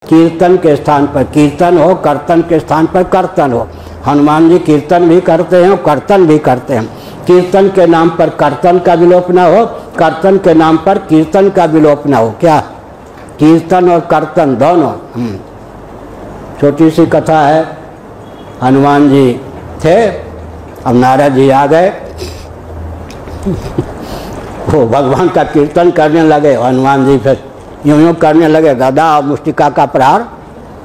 कीर्तन के स्थान पर कीर्तन हो, कर्तन के स्थान पर कर्तन हो। हनुमान जी कीर्तन भी करते हैं और कर्तन भी करते हैं। कीर्तन के नाम पर कर्तन का विलोप न हो, कर्तन के नाम पर कीर्तन का विलोप न हो। क्या कीर्तन और कर्तन दोनों। छोटी सी कथा है। हनुमान जी थे, अब नारद जी आ गए। वो भगवान का कीर्तन करने लगे। हनुमान जी फिर यूं यूं करने लगे, गदा और मुष्टिका का प्रहार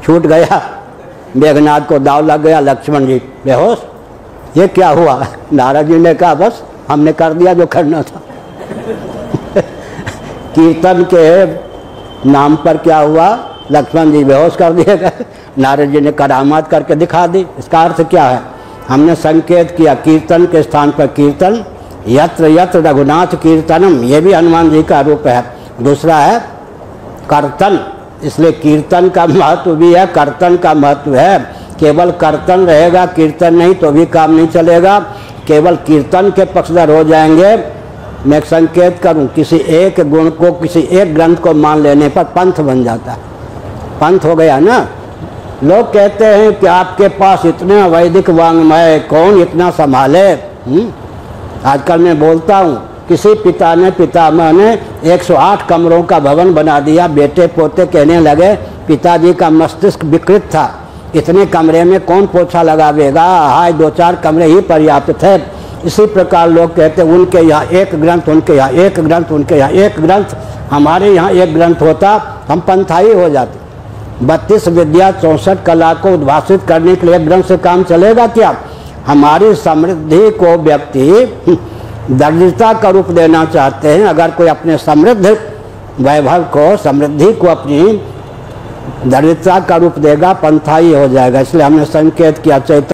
छूट गया, मेघनाथ को दाव लग गया, लक्ष्मण जी बेहोश। ये क्या हुआ? नारद जी ने कहा बस हमने कर दिया जो करना था। कीर्तन के नाम पर क्या हुआ? लक्ष्मण जी बेहोश कर दिए गए। नारद जी ने करामात करके दिखा दी। इसका अर्थ क्या है? हमने संकेत किया कीर्तन के स्थान पर कीर्तन, यत्र यत्र रघुनाथ कीर्तनम, ये भी हनुमान जी का रूप है। दूसरा है कर्तन, इसलिए कीर्तन का महत्व भी है, कर्तन का महत्व है। केवल कर्तन रहेगा, कीर्तन नहीं तो भी काम नहीं चलेगा। केवल कीर्तन के पक्षधर हो जाएंगे। मैं एक संकेत करूं, किसी एक गुण को, किसी एक ग्रंथ को मान लेने पर पंथ बन जाता है। पंथ हो गया ना। लोग कहते हैं कि आपके पास इतने वैदिक वाङ्मय, कौन इतना संभाले। आजकल मैं बोलता हूँ, किसी पिता ने, पितामह ने 108 कमरों का भवन बना दिया। बेटे पोते कहने लगे पिताजी का मस्तिष्क विकृत था, इतने कमरे में कौन पोछा लगावेगा, हाय 2-4 कमरे ही पर्याप्त थे। इसी प्रकार लोग कहते हैं उनके यहाँ एक ग्रंथ, उनके यहाँ एक ग्रंथ, उनके यहाँ एक ग्रंथ, हमारे यहाँ एक ग्रंथ होता हम पंथाई हो जाते। 32 विद्या 64 कला को उद्भाषित करने के लिए ग्रंथ से काम चलेगा क्या? हमारी समृद्धि को व्यक्ति दरिद्रता का रूप देना चाहते हैं। अगर कोई अपने समृद्ध वैभव को, समृद्धि को अपनी दरिद्रता का रूप देगा, पंथाई हो जाएगा। इसलिए हमने संकेत किया चैतन्य